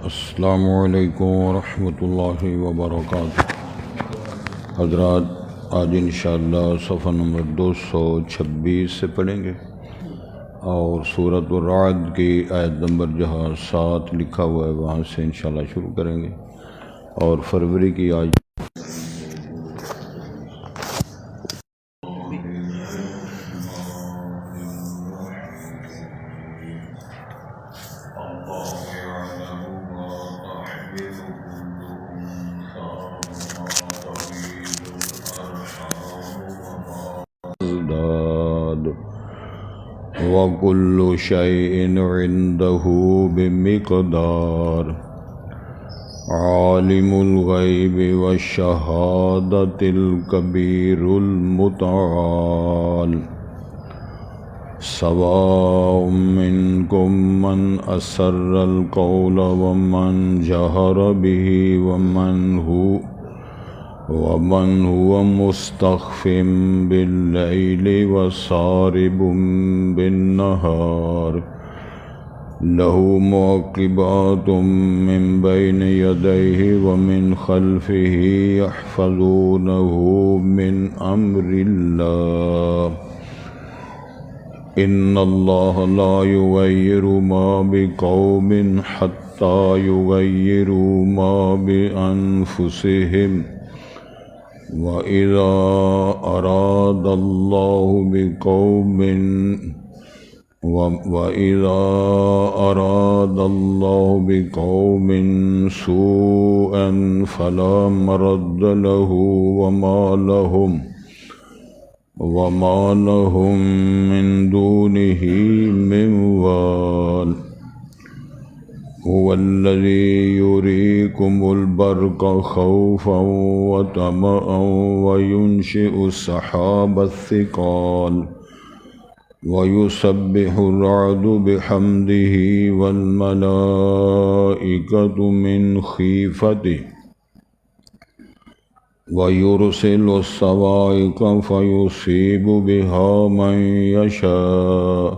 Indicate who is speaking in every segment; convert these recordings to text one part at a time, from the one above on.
Speaker 1: السلام علیکم ورحمۃ اللہ وبرکاتہ۔ حضرات، آج انشاءاللہ صفحہ نمبر 226 سے پڑھیں گے اور سورۃ الرعد کی آیت نمبر جہاں 7 لکھا ہوا ہے وہاں سے انشاءاللہ شروع کریں گے، اور فروری کی آج وَكُلُّ شَيْءٍ عِندَهُ بِمِقْدَارٍ عَالِمُ الْغَيْبِ وَالشَّهَادَةِ الْكَبِيرُ الْمُتَعَالِ سَوَاءٌ مِّنكُم مَّنْ أَسَرَّ الْقَوْلَ وَمَنْ جَهَرَ بِهِ ومن هو مستخف بالليل وسارب بالنهار له معقبات من بين يديه ومن خلفه يحفظونه من أمر الله إن الله لا يغير ما بقوم حتى يغيروا ما بأنفسهم وَإِذَا أَرَادَ اللَّهُ بِقَوْمٍ سُوءًا فَلَا مَرَدَّ لَهُ وَمَا لَهُم مِّن دُونِهِ مِن وَالٍ هو الذي يريكم البرق خوفا وطمعا وينشئ السحاب الثقال ويسبح الرعد بحمده والملائكة من خيفته ويرسل الصواعق فيصيب بها من يشاء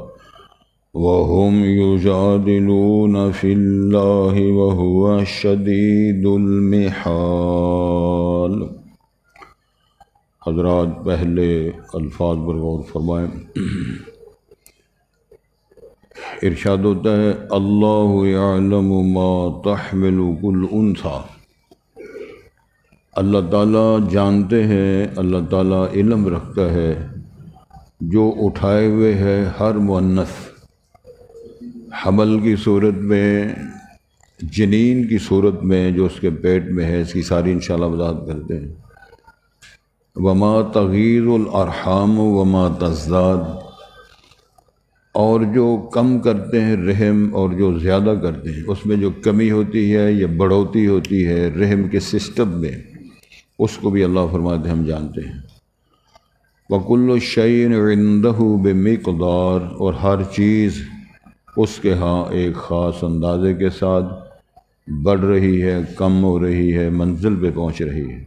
Speaker 1: وهم يجادلون في الله وهو شديد المحال۔ حضرات، پہلے الفاظ پر غور فرمائیں۔ ارشاد ہوتا ہے اللہ یعلم ما تحمل كل انثى، اللہ تعالیٰ جانتے ہیں، اللہ تعالیٰ علم رکھتا ہے جو اٹھائے ہوئے ہے ہر مؤنث، حمل کی صورت میں، جنین کی صورت میں جو اس کے پیٹ میں ہے، اس کی ساری انشاءاللہ وضاحت کرتے ہیں۔ وما تغیض الارحام وما تزداد، اور جو کم کرتے ہیں رحم اور جو زیادہ کرتے ہیں، اس میں جو کمی ہوتی ہے یا بڑھوتی ہوتی ہے رحم کے سسٹم میں، اس کو بھی اللہ فرماتے ہیں ہم جانتے ہیں۔ وَكُلُّ شَيْءٍ عِندَهُ بِمِقْدَارٍ، اور ہر چیز اس کے ہاں ایک خاص اندازے کے ساتھ بڑھ رہی ہے، کم ہو رہی ہے، منزل پہ پہنچ رہی ہے۔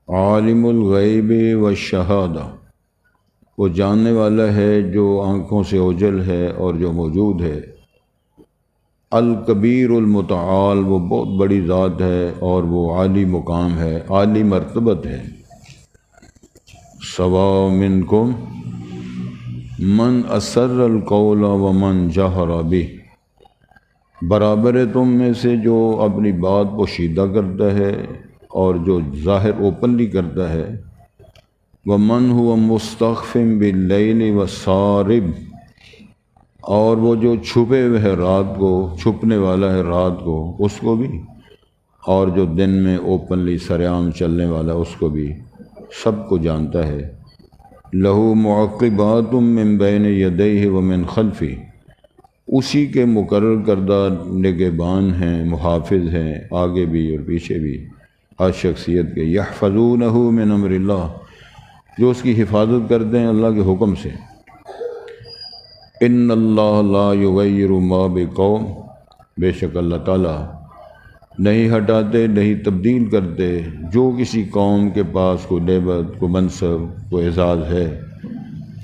Speaker 1: عالم الغیب والشہادہ، وہ جاننے والا ہے جو آنکھوں سے اوجھل ہے اور جو موجود ہے۔ الکبیر المتعال، وہ بہت بڑی ذات ہے اور وہ عالی مقام ہے، عالی مرتبت ہے۔ سواء منکم من اسر القول ومن جہر بہ، برابر ہے تم میں سے جو اپنی بات پوشیدہ کرتا ہے اور جو ظاہر اوپنلی کرتا ہے۔ ومن هو مستخف باللیل وسارب، اور وہ جو چھپے ہوئے ہے رات کو، چھپنے والا ہے رات کو، اس کو بھی، اور جو دن میں اوپنلی سرعام چلنے والا اس کو بھی، سب کو جانتا ہے۔ لہو معقبات من بین یدیہ ومن خلفہ، اسی کے مقرر کردہ نگہبان ہیں، محافظ ہیں، آگے بھی اور پیچھے بھی، ہر شخصیت کے۔ یحفظونہ من امر اللہ، جو اس کی حفاظت کرتے ہیں اللہ کے حکم سے۔ ان اللہ لا یغیر ما بقوم، بے شک اللہ تعالیٰ نہیں ہٹاتے، نہیں تبدیل کرتے جو کسی قوم کے پاس کوئی نعمت، کوئی منصب، کوئی اعزاز ہے،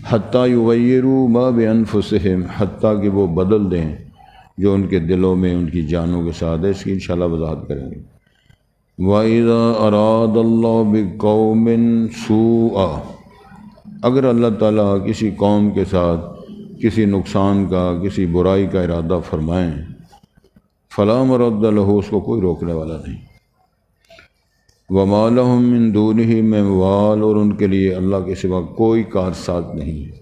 Speaker 1: حتیٰ یغیروا ما بانفسہم، حتیٰ کہ وہ بدل دیں جو ان کے دلوں میں ان کی جانوں کے ساتھ ہے۔ اس کی انشاءاللہ وضاحت کریں گے۔ وَإِذَا أَرَادَ اللَّهُ بِقَوْمٍ سُوءًا، اگر اللہ تعالیٰ کسی قوم کے ساتھ کسی نقصان کا، کسی برائی کا ارادہ فرمائیں، فَلَا مَرَدَّ لَهُ، اس کو کوئی روکنے والا نہیں۔ وَمَا لَهُم مِّن دُونِهِ مِن وَالٍ، اور ان کے لیے اللہ کے سوا کوئی کارساز نہیں ہے۔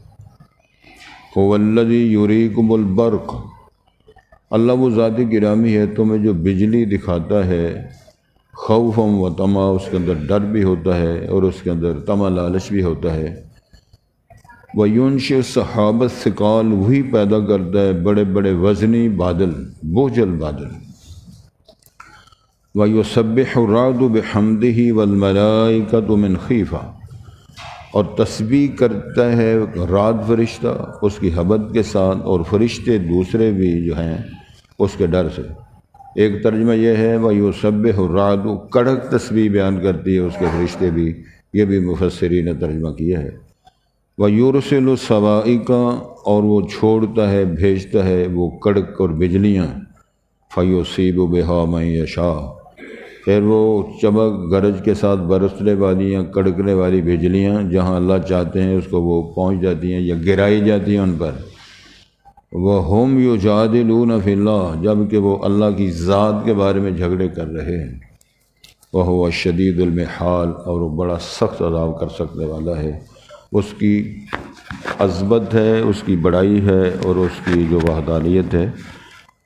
Speaker 1: هُوَ الَّذِي يُرِيكُمُ الْبَرْقَ، اللہ وہ ذات گرامی ہے تمہیں جو بجلی دکھاتا ہے، خوفاً و طمع، اس کے اندر ڈر بھی ہوتا ہے اور اس کے اندر طمع لالچ بھی ہوتا ہے۔ وَيُنشِئُ السَّحَابَ الثِّقَالَ، وہی پیدا کرتا ہے بڑے بڑے وزنی بادل، بوجھل بادل۔ وَيُسَبِّحُ الرَّعْدُ بِحَمْدِهِ وَالْمَلَائِكَةُ مِنْ خِیفَةٍ، اور تسبیح کرتا ہے رعد فرشتہ اس کی حمد کے ساتھ، اور فرشتے دوسرے بھی جو ہیں اس کے ڈر سے۔ ایک ترجمہ یہ ہے وَيُسَبِّحُ الرَّعْدُ، کڑک تسبیح بیان کرتی ہے اس کے فرشتے بھی، یہ بھی مفسرین نے ترجمہ کیا ہے۔ وَيُرْسِلُ الصَّوَاعِقَ، اور وہ چھوڑتا ہے، بھیجتا ہے وہ کڑک اور بجلیاں، فَيُصِيبُ بِهَا مَن يَشَاءُ، پھر وہ چمک گرج کے ساتھ برسنے والی یا کڑکنے والی بجلیاں جہاں اللہ چاہتے ہیں اس کو وہ پہنچ جاتی ہیں یا گرائی جاتی ہیں ان پر۔ وَهُمْ يُجَادِلُونَ فِي اللَّهِ، جبکہ وہ اللہ کی ذات کے بارے میں جھگڑے کر رہے ہیں۔ وَهُوَ الشَّدِيدُ الْمِحَالِ، اور وہ بڑا سخت عذاب کر سکنے والا ہے۔ اس کی عظمت ہے، اس کی بڑائی ہے، اور اس کی جو وحدانیت ہے۔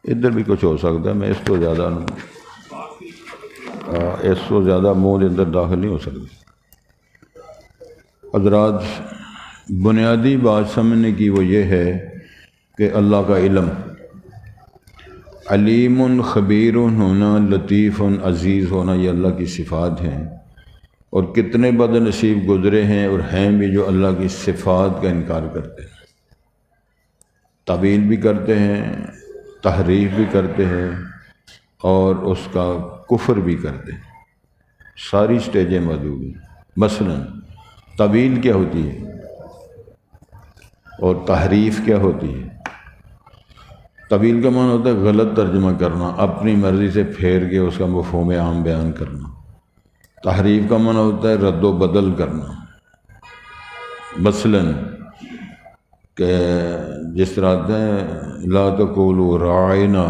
Speaker 1: ادھر بھی کچھ ہو سکتا ہے، میں اس کو زیادہ منہ اندر داخل نہیں ہو سکتا۔ حضرات، بنیادی بات سمجھنے کی وہ یہ ہے کہ اللہ کا علم علیم خبیر ہونا، لطیف عزیز ہونا، یہ اللہ کی صفات ہیں۔ اور کتنے بد نصیب گزرے ہیں اور ہیں بھی جو اللہ کی صفات کا انکار کرتے ہیں، تعویل بھی کرتے ہیں، تحریف بھی کرتے ہیں، اور اس کا کفر بھی کرتے ہیں۔ ساری سٹیجیں موجود ہیں۔ مثلا تعویل کیا ہوتی ہے اور تحریف کیا ہوتی ہے؟ تعویل کا معنی ہوتا ہے غلط ترجمہ کرنا، اپنی مرضی سے پھیر کے اس کا مفہوم عام بیان کرنا۔ تحریف کا معنی ہوتا ہے رد و بدل کرنا۔ مثلا کہ جس طرح کہتے ہیں لا تقولوا راعنا،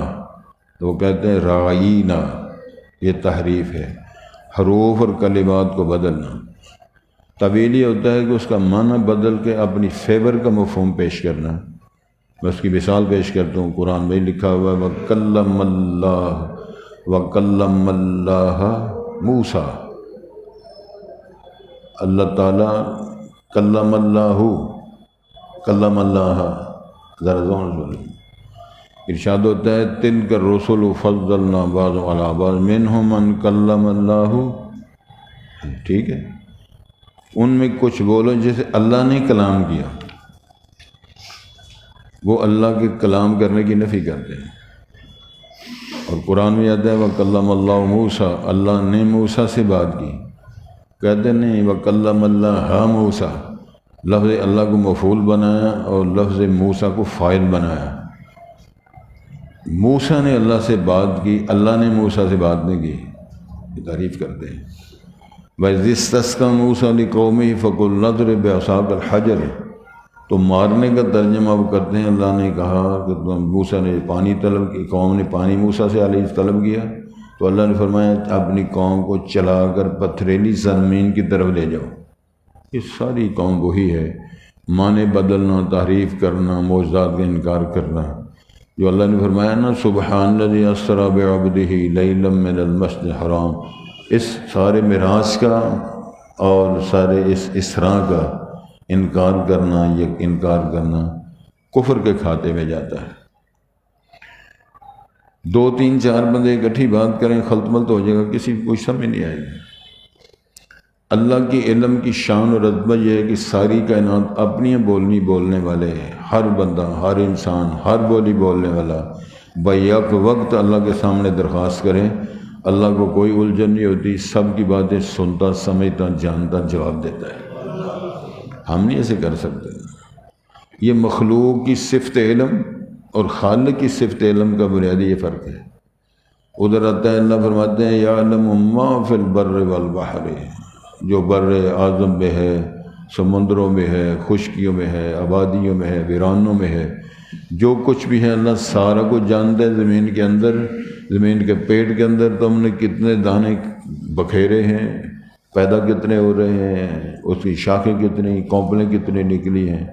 Speaker 1: تو وہ کہتے ہیں رعینا، یہ تحریف ہے، حروف اور کلمات کو بدلنا۔ تعویل یہ ہوتا ہے کہ اس کا معنی بدل کے اپنی فیور کا مفہوم پیش کرنا۔ میں اس کی مثال پیش کرتا ہوں، قرآن میں لکھا ہوا ہے وَكَلَّمَ اللَّهَ مُوسَىٰ، اللہ تعالیٰ کلم اللہ، ذرا زون سے ارشاد ہوتا ہے تِلْكَ الرُّسُلُ فَضَّلْنَا بَعْضَهُمْ عَلَىٰ بَعْضٍ مِّنْهُم مَّن كَلَّمَ اللَّهُ، ٹھیک ہے؟ ان میں کچھ بولو جسے اللہ نے کلام کیا، وہ اللہ کے کلام کرنے کی نفی کرتے ہیں۔ اور قرآن میں آتا ہے وَكَلَّمَ اللَّهُ مُوسَىٰ، اللہ نے موسیٰ سے بات کی، کہتے نہیں وَكَلَّمَ اللَّهَ مُوسَىٰ، لفظ اللہ کو مفعول بنایا اور لفظ موسیٰ کو فاعل بنایا۔ موسیٰ نے اللہ سے بات کی، اللہ نے موسیٰ سے بات نہیں کی، یہ تعریف کرتے ہیں۔ وَإِذِ اسْتَسْقَىٰ مُوسَىٰ لِقَوْمِهِ فَقُلْ اضْرِب بِّعَصَاكَ الْحَجَرَ، تو مارنے کا ترجمہ وہ کرتے ہیں، اللہ نے کہا کہ موسیٰ نے پانی طلب کی، قوم نے پانی موسیٰ سے علیہ طلب کیا، تو اللہ نے فرمایا اپنی قوم کو چلا کر پتھریلی زمین کی طرف لے جاؤ۔ یہ ساری قوم وہی ہے، معنی بدلنا، تحریف کرنا، معجزات کا انکار کرنا۔ جو اللہ نے فرمایا نا سبحان الذی اسریٰ بعبدہ لیلا من المسجد الحرام، اس سارے معراج کا اور سارے اس اسراء کا انکار کرنا، یہ انکار کرنا کفر کے کھاتے میں جاتا ہے۔ 2 3 4 بندے اکٹھی بات کریں خلط ملط ہو جائے گا، کسی کو کچھ سمجھ نہیں آئے گی۔ اللہ کی علم کی شان اور عظمت یہ ہے کہ ساری کائنات اپنی بولنے والے ہیں، ہر بندہ، ہر انسان، ہر بولی بولنے والا بیک وقت اللہ کے سامنے درخواست کریں، اللہ کو کوئی الجھن نہیں ہوتی، سب کی باتیں سنتا، سمجھتا، جانتا، جواب دیتا ہے۔ ہم نہیں ایسے کر سکتے۔ یہ مخلوق کی صفت علم اور خالق کی صفت علم کا بنیادی یہ فرق ہے۔ ادھر آتا ہے اللہ فرماتے ہیں یعلم ما فی البر والبحر، جو بر اعظم میں ہے، سمندروں میں ہے، خشکیوں میں ہے، آبادیوں میں ہے، ویرانوں میں ہے، جو کچھ بھی ہے اللہ سارا کچھ جانتا ہے۔ زمین کے اندر، زمین کے پیٹ کے اندر تو ہم نے کتنے دانے بکھیرے ہیں، پیدا کتنے ہو رہے ہیں، اس کی شاخیں کتنی، کونپلیں کتنی نکلی ہیں،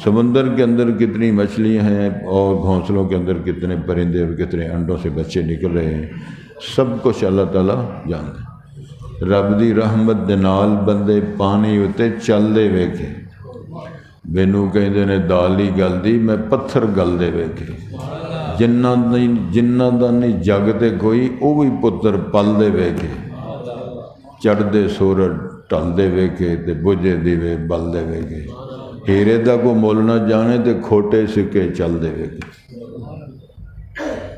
Speaker 1: سمندر کے اندر کتنی مچھلیاں ہیں، اور گھونسلوں کے اندر کتنے پرندے اور کتنے انڈوں سے بچے نکل رہے ہیں، سب کچھ اللہ تعالیٰ جانتا ہے۔ رب دی رحمت دے نال بندے پانی اتے چلدے ویکھے، مینوں کہندے نے دال ہی گل دی، میں پتھر گلدے ویکھے، جنہ دا نہیں جگ تے کوئی، او بھی پتر پلدے ویکھے، چڑھدے سورج ٹلدے ویکھے تے بجھے دیوے بلدے ویکھے، ہیرے دا کو مول نہ جانے تے کھوٹے سکے چلدے ویکھے۔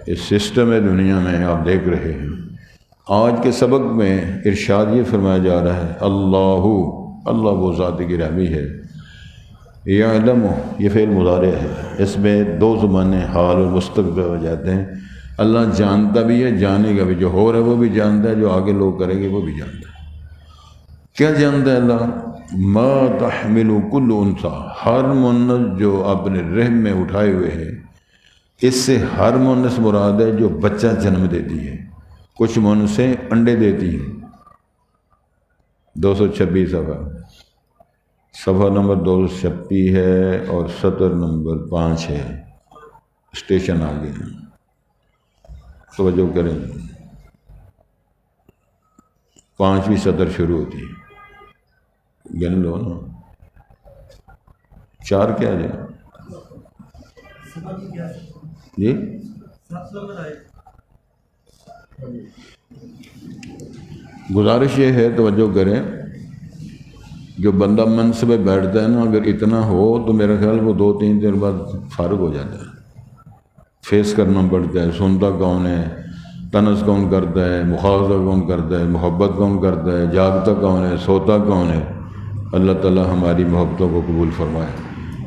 Speaker 1: یہ سسٹم ہے دنیا میں، آپ دیکھ رہے ہیں۔ آج کے سبق میں ارشاد یہ فرمایا جا رہا ہے اللہ وہ ذات گرامی ہے، یعلم، یہ فعل مضارع ہے، اس میں دو زمانے حال اور مستقبل ہو جاتے ہیں۔ اللہ جانتا بھی ہے، جانے گا بھی، جو ہو رہا ہے وہ بھی جانتا ہے، جو آگے لوگ کریں گے وہ بھی جانتا ہے۔ کیا جانتا ہے اللہ؟ ما تحمل کل انثی، ہر مؤنث جو اپنے رحم میں اٹھائے ہوئے ہے، اس سے ہر مؤنث مراد ہے جو بچہ جنم دیتی ہے۔ کچھ مؤنثیں انڈے دیتی ہیں۔ 226 صفحہ نمبر 226 ہے اور سطر نمبر 5 ہے، اسٹیشن آگے ہیں، توجہ کریں، 5ویں سطر شروع ہوتی ہے، گن لو نا، 4 کیا جائے جی؟ گزارش یہ ہے، توجہ کریں، جو بندہ منصب میں بیٹھتا ہے نا، اگر اتنا ہو تو میرا خیال وہ 2-3 دن بعد فارغ ہو جاتا ہے۔ فیس کرنا پڑتا ہے، سنتا کون ہے، طنز کون کرتا ہے، مخاطبہ کون کرتا ہے، محبت کون کرتا ہے، جاگتا کون ہے، سوتا کون ہے۔ اللہ تعالی ہماری محبتوں کو قبول فرمائے۔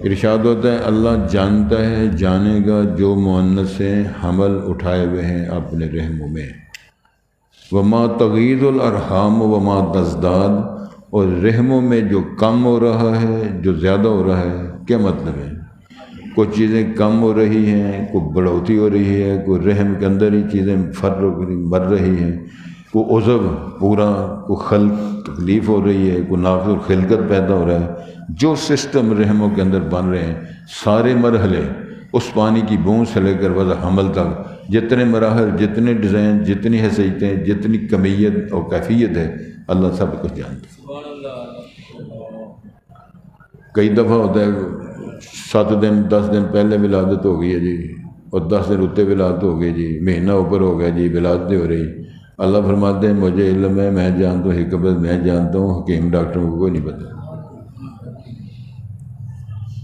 Speaker 1: ارشاد ہوتا ہے اللہ جانتا ہے، جانے گا جو مؤنثیں حمل اٹھائے ہوئے ہیں اپنے رحموں میں، وما تغیض الارحام وما تزداد، اور رحموں میں جو کم ہو رہا ہے، جو زیادہ ہو رہا ہے۔ کیا مطلب ہے؟ کچھ چیزیں کم ہو رہی ہیں، کوئی بڑھوتی ہو رہی ہے، کوئی رحم کے اندر ہی چیزیں مر رہی ہیں، کوئی عضو پورا، کوئی خلق تکلیف ہو رہی ہے، کوئی ناقص اور خلقت پیدا ہو رہا ہے۔ جو سسٹم رحموں کے اندر بن رہے ہیں، سارے مرحلے، اس پانی کی بوند سے لے کر وضع حمل تک، جتنے مراحل، جتنے ڈیزائن، جتنی حیثیتیں، جتنی کمیت اور کیفیت ہے، اللہ سب کچھ جانتا ہے۔ کئی دفعہ ہوتا ہے 7 دن 10 دن پہلے ولادت ہو گئی ہے جی، اور 10 دن اتے ولادت ہو گئی جی، مہینہ اوپر ہو گیا جی، ولادتیں ہو رہی۔ اللہ فرماتے ہیں مجھے علم ہے، میں جانتا ہوں، حکمت میں جانتا ہوں، حکیم ڈاکٹروں کو کوئی نہیں پتا۔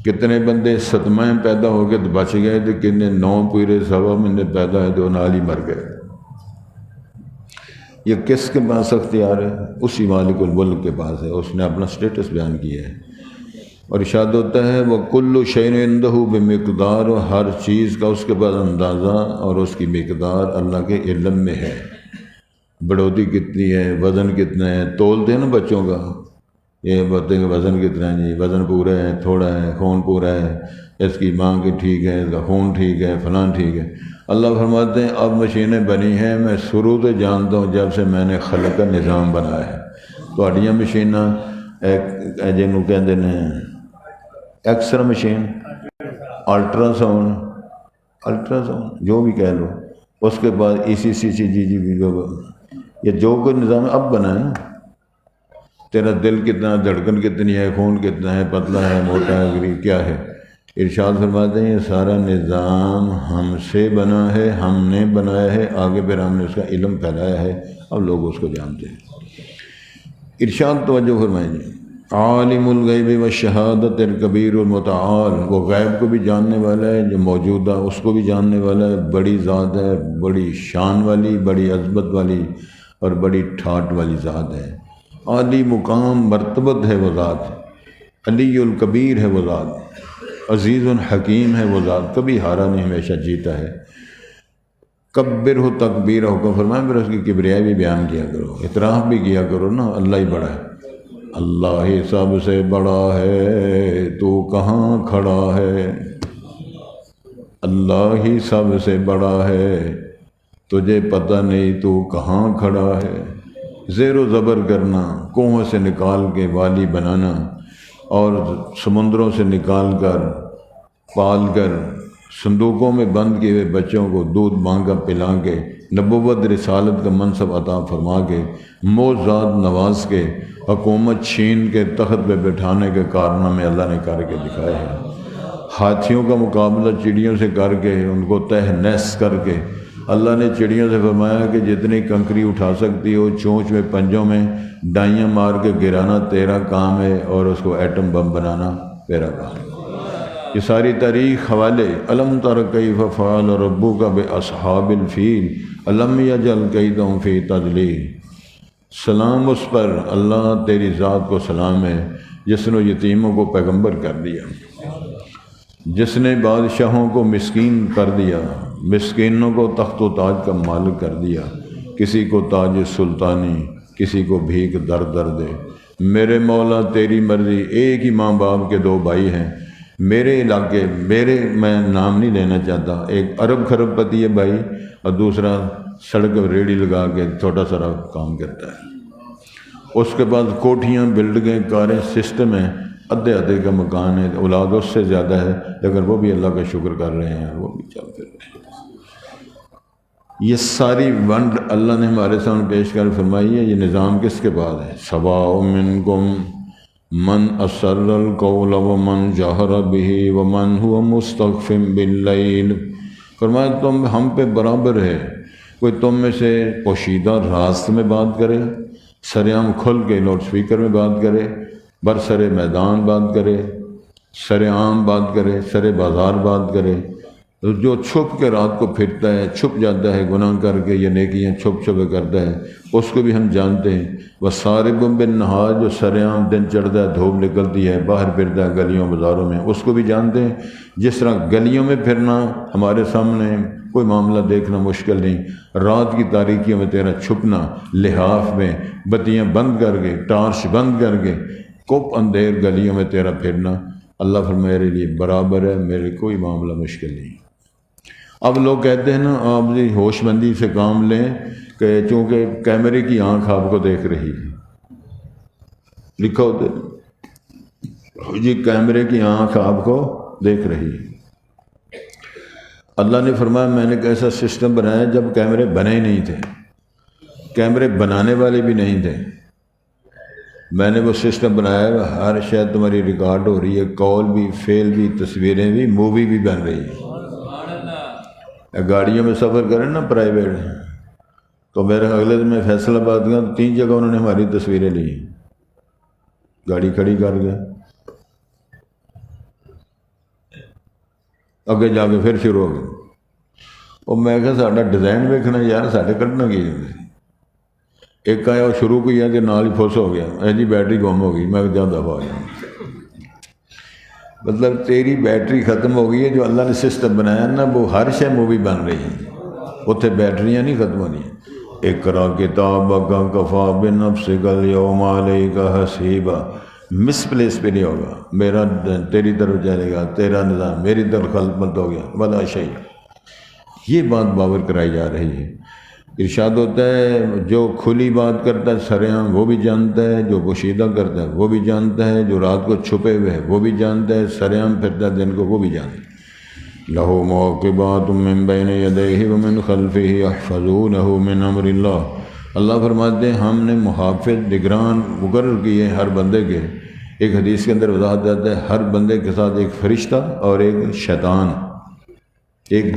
Speaker 1: کتنے بندے صدمہ پیدا ہو کے تو بچ گئے تھے، کتنے 9 پورے 1.25 مہینے پیدا ہوئے تو نال ہی مر گئے۔ یہ کس کے پاس اختیار ہے؟ اسی مالک الملک کے پاس ہے، اس نے اپنا سٹیٹس بیان کیا ہے۔ اور ارشاد ہوتا ہے وَكُلُّ شَيْءٍ عِندَهُ بِمِقْدَارٍ، اور ہر چیز کا اس کے بعد اندازہ اور اس کی مقدار اللہ کے علم میں ہے۔ بڑھوتی کتنی ہے، وزن کتنا ہے، تولتے ہیں نا بچوں کا، یہ بولتے ہیں کہ وزن کتنا ہے جی، وزن پورا ہے، تھوڑا ہے، خون پورا ہے، اس کی ماں کی ٹھیک ہے، اس کا خون ٹھیک ہے، فلاں ٹھیک ہے۔ اللہ فرماتے ہیں اب مشینیں بنی ہیں، میں شروع سے جانتا ہوں جب سے میں نے خلق کا نظام بنایا ہے۔ تہاڈیاں مشیناں جنوں کہندے نے X ray machine, ultra sound جو بھی کہہ لو، اس کے بعد ECG یہ جو کوئی نظام اب بنا ہے نا، تیرا دل کتنا، دھڑکن کتنی ہے، خون کتنا ہے، پتلا ہے، موٹا ہے، غریب کیا ہے، ارشاد فرماتے ہیں یہ سارا نظام ہم سے بنا ہے، ہم نے بنایا ہے، آگے پھر ہم نے اس کا علم پھیلایا ہے، اب لوگ اس کو جانتے ہیں۔ ارشاد توجہ فرمائیں جی، عالم الغیب والشہادت الکبیر المتعال، وہ غیب کو بھی جاننے والا ہے، جو موجودہ اس کو بھی جاننے والا ہے، بڑی ذات ہے، بڑی شان والی، بڑی عظمت والی اور بڑی ٹھاٹ والی ذات ہے۔ عالی مقام مرتبت ہے وہ ذات، علی الکبیر ہے وہ ذات۔ عزیز حکیم ہے وہ ذات، کبھی ہارا نہیں، ہمیشہ جیتا ہے۔ کبر ہو تکبیر ہو، فرمایا پھر اس کی کبریائی بھی بیان کیا کرو، اعتراف بھی کیا کرو نا، اللہ ہی بڑا ہے، اللہ ہی سب سے بڑا ہے، تو کہاں کھڑا ہے، اللہ ہی سب سے بڑا ہے، تجھے پتہ نہیں تو کہاں کھڑا ہے۔ زیر و زبر کرنا، کنویں سے نکال کے والی بنانا، اور سمندروں سے نکال کر پال کر صندوقوں میں بند کیے ہوئے بچوں کو دودھ مانگا پلا کے نبوت رسالت کا منصب عطا فرما کے معجزات نواز کے حکومت چھین کے تخت پہ بٹھانے کے کارنامے اللہ نے کر کے دکھائے ہیں۔ ہاتھیوں کا مقابلہ چڑیوں سے کر کے ان کو تہ نیس کر کے اللہ نے چڑیوں سے فرمایا کہ جتنی کنکری اٹھا سکتی ہو چونچ میں پنجوں میں ڈائیاں مار کے گرانا تیرا کام ہے، اور اس کو ایٹم بم بنانا میرا کام ہے۔ یہ ساری تاریخ حوالے الم تر کیف فعل ربک باصحاب الفیل الم یجعل کیدہم فی تضلیل۔ سلام اس پر، اللہ تیری ذات کو سلام ہے جس نے یتیموں کو پیغمبر کر دیا، جس نے بادشاہوں کو مسکین کر دیا، مسکینوں کو تخت و تاج کا مالک کر دیا، کسی کو تاج سلطانی، کسی کو بھیک در در دے۔ میرے مولا تیری مرضی، ایک ہی ماں باپ کے دو بھائی ہیں میرے علاقے، میں نام نہیں لینا چاہتا، ایک ارب خرب پتی ہے بھائی، اور دوسرا سڑک پر ریڑھی لگا کے چھوٹا سارا کام کرتا ہے۔ اس کے بعد کوٹھیاں، بلڈنگیں، کاریں، سسٹم ہیں، ادھے ادھے کا مکان ہے، اولاد اس سے زیادہ ہے، لیکن وہ بھی اللہ کا شکر کر رہے ہیں، وہ بھی چل پھر رہے ہیں۔ یہ ساری ونڈ اللہ نے ہمارے سامنے پیش کر فرمائی ہے۔ یہ نظام کس کے بعد ہے؟ سواء منکم من اسر القول ومن جہر بہ ومن هو مستخف باللیل۔ فرمایا تم ہم پہ برابر ہے، کوئی تم میں سے پوشیدہ راست میں بات کرے، سرعام کھل کے لاؤڈ سپیکر میں بات کرے، برسر میدان بات کرے، سرعام بات کرے، سر بازار بات کرے، جو چھپ کے رات کو پھرتا ہے، چھپ جاتا ہے گناہ کر کے، یہ نیکیاں چھپ چھپے کرتا ہے، اس کو بھی ہم جانتے ہیں۔ وَصَارِبٌ بِالنَّهَارِ، جو سرعام دن چڑھتا ہے، دھوپ نکلتی ہے، باہر پھرتا ہے گلیوں بازاروں میں، اس کو بھی جانتے ہیں۔ جس طرح گلیوں میں پھرنا ہمارے سامنے کوئی معاملہ دیکھنا مشکل نہیں، رات کی تاریکیوں میں تیرا چھپنا، لحاف میں بتیاں بند کر کے، ٹارچ بند کر کے، کپ اندھیر گلیوں میں تیرا پھرنا، اللہ فرمائے میرے لیے برابر ہے، میرے کوئی معاملہ مشکل نہیں۔ اب لوگ کہتے ہیں نا آپ جی ہوش مندی سے کام لیں کہ چونکہ کیمرے کی آنکھ آپ کو دیکھ رہی ہے، لکھا ہوتا ہے جی کیمرے کی آنکھ آپ کو دیکھ رہی ہے۔ اللہ نے فرمایا میں نے ایک ایسا سسٹم بنایا جب کیمرے بنے ہی نہیں تھے، کیمرے بنانے والے بھی نہیں تھے، میں نے وہ سسٹم بنایا، ہر شاید تمہاری ریکارڈ ہو رہی ہے، کال بھی، فیل بھی، تصویریں بھی، مووی بھی بن رہی ہے۔ گاڑیوں میں سفر کریں نا پرائیویٹ، تو میرے اگلے دن میں فیصل آباد گیا، 3 جگہ انہوں نے ہماری تصویریں لی، گاڑی کھڑی کر گئے، اگے جا کے پھر شروع ہو گئے۔ اور میں کہا ساڈا ڈیزائن ویکھنا یار، ساڈے کٹنا کی ایک آیا وہ شروع کو یا کہ نال ہی فس ہو گیا، جی بیٹری گم ہو گئی، میں جا دفعہ ہو گیا۔ مطلب تیری بیٹری ختم ہو گئی ہے، جو اللہ نے سسٹم بنایا نا وہ ہر شے مووی بن رہی ہے، اتنے بیٹریاں نہیں ختم ہونی ہیں۔ اقرا کتابک کفی بنفسک الیوم علیک حسیبا، مس پلیس پہ نہیں ہوگا، میرا تیری طرف چلے گا، تیرا نظام میری طرف خلق مت ہو گیا، ولا شیء۔ یہ بات باور کرائی جا رہی ہے۔ ارشاد ہوتا ہے جو کھلی بات کرتا ہے سرعام وہ بھی جانتا ہے، جو پوشیدہ کرتا ہے وہ بھی جانتا ہے، جو رات کو چھپے ہوئے ہے وہ بھی جانتا ہے، سرعام پھرتا ہے دن کو وہ بھی جانتا ہے۔ لہ معقبات من بین یدیہ ومن خلفہ یحفظونہ من امر اللہ۔ اللہ فرماتے ہیں ہم نے محافظ نگران مقرر کیے ہر بندے کے۔ ایک حدیث کے اندر وضاحت آتا ہے ہر بندے کے ساتھ ایک فرشتہ اور ایک شیطان، ایک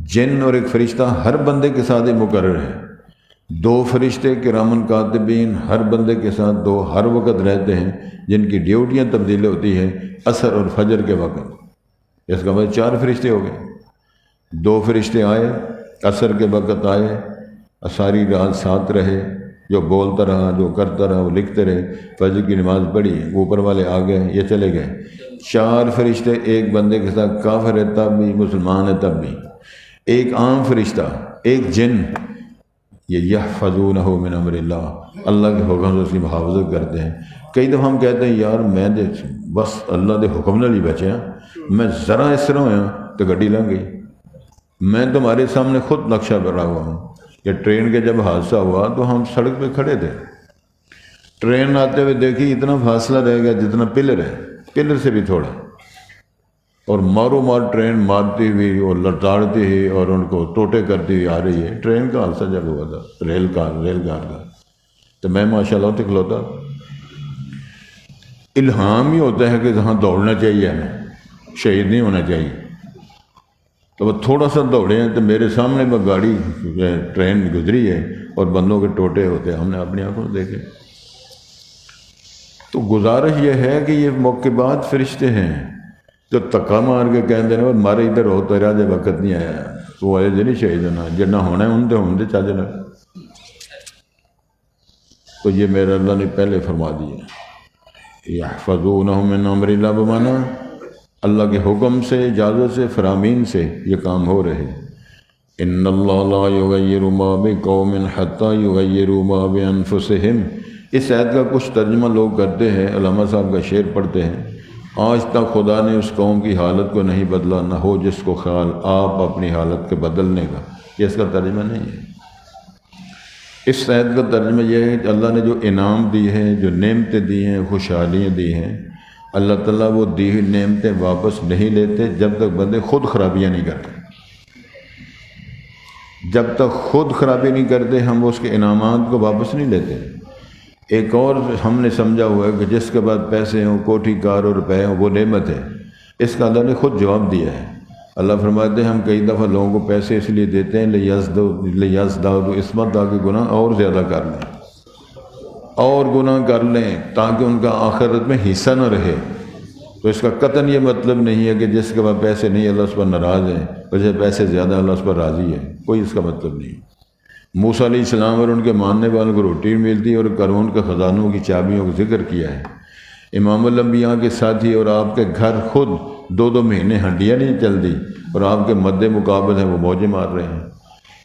Speaker 1: جن اور ایک فرشتہ ہر بندے کے ساتھ ایک مقرر ہے۔ 2 فرشتے کرامن کاتبین ہر بندے کے ساتھ 2 ہر وقت رہتے ہیں، جن کی ڈیوٹیاں تبدیل ہوتی ہیں عصر اور فجر کے وقت۔ اس کا مطلب 4 فرشتے ہو گئے۔ 2 فرشتے آئے، عصر کے وقت آئے، ساری رات ساتھ رہے، جو بولتا رہا، جو کرتا رہا، وہ لکھتے رہے۔ فجر کی نماز پڑھی، اوپر والے آ گئے، یہ چلے گئے۔ 4 فرشتے ایک بندے کے ساتھ، کافر ہے تب بھی، مسلمان ہے تب بھی، ایک عام فرشتہ، ایک جن، یہ یحفظونہ من امر اللہ، اللہ کے حکم سے اس کی محافظت کرتے ہیں۔ کئی دفعہ ہم کہتے ہیں یار میں دے بس اللہ دے حکم نال ہی بچے ہاں، میں ذرا اس طرح ہویا تو گڈی لنگ گئی۔ میں تمہارے سامنے خود نقشہ بنا ہوا ہوں۔ یہ ٹرین کے جب حادثہ ہوا تو ہم سڑک پہ کھڑے تھے، ٹرین آتے ہوئے دیکھی، اتنا فاصلہ رہ گیا جتنا پلر ہے، پلر سے بھی تھوڑا، اور مارو مار ٹرین مارتی ہوئی اور لڑاڑتی ہوئی اور ان کو ٹوٹے کرتی ہوئی آ رہی ہے۔ ٹرین کا حادثہ جب ہوا تھا، ریل گار کا، تو میں ماشاء اللہ تکلوتا، الہام ہی ہوتا ہے کہ جہاں دوڑنا چاہیے ہمیں، شہید نہیں ہونا چاہیے۔ تو وہ تھوڑا سا دوڑے ہیں تو میرے سامنے وہ گاڑی ٹرین گزری ہے اور بندوں کے ٹوٹے ہوتے ہیں، ہم نے اپنی آنکھوں سے دیکھے۔ تو گزارش یہ ہے کہ یہ موقبات فرشتے ہیں جو تکا مار کے کہتے ہیں مارے ادھر ہو تو راجے وقت نہیں آیا، تو وہ آئے نہیں شہید ہونا، جنہ ہونا ہے ان دے ہوں دے چاہ جنا۔ تو یہ میرا اللہ نے پہلے فرما دیا، یحفظونہ من امر اللہ، بمانا اللہ کے حکم سے، اجازت سے، فرامین سے یہ کام ہو رہے۔ ان اللہ لا یغیر ما بقوم حتی یغیروا ما بانفسہم۔ اس آیت کا کچھ ترجمہ لوگ کرتے ہیں، علامہ صاحب کا شعر پڑھتے ہیں، آج تک خدا نے اس قوم کی حالت کو نہیں بدلا، نہ ہو جس کو خیال آپ اپنی حالت کے بدلنے کا۔ یہ اس کا ترجمہ نہیں ہے۔ اس آیت کا ترجمہ یہ ہے کہ اللہ نے جو انعام دی ہیں، جو نعمتیں دی ہیں، خوشحالیاں دی ہیں، اللہ تعالیٰ وہ دی ہوئی نعمتیں واپس نہیں لیتے جب تک بندے خود خرابیاں نہیں کرتے۔ جب تک خود خرابی نہیں کرتے ہم اس کے انعامات کو واپس نہیں لیتے۔ ایک اور ہم نے سمجھا ہوا ہے کہ جس کے بعد پیسے ہوں، کوٹھی کار اور روپے ہوں، وہ نعمت ہے۔ اس کا اللہ نے خود جواب دیا ہے۔ اللہ فرماتے ہیں ہم کئی دفعہ لوگوں کو پیسے اس لیے دیتے ہیں لیزدادوا اثما، تاکہ گناہ اور زیادہ کر لیں، اور گناہ کر لیں، تاکہ ان کا آخرت میں حصہ نہ رہے۔ تو اس کا قطعاً یہ مطلب نہیں ہے کہ جس کے بعد پیسے نہیں اللہ اس پر ناراض ہے، وجہ پیسے زیادہ اللہ اس پر راضی ہے، کوئی اس کا مطلب نہیں۔ موسیٰ علیہ السلام اور ان کے ماننے والوں کو روٹی ملتی اور قارون کے خزانوں کی چابیوں کا ذکر کیا ہے۔ امام الانبیاء کے ساتھی اور آپ کے گھر خود 2 مہینے ہنڈیاں نہیں چلتی اور آپ کے مد مقابل ہیں وہ موجیں مار رہے ہیں۔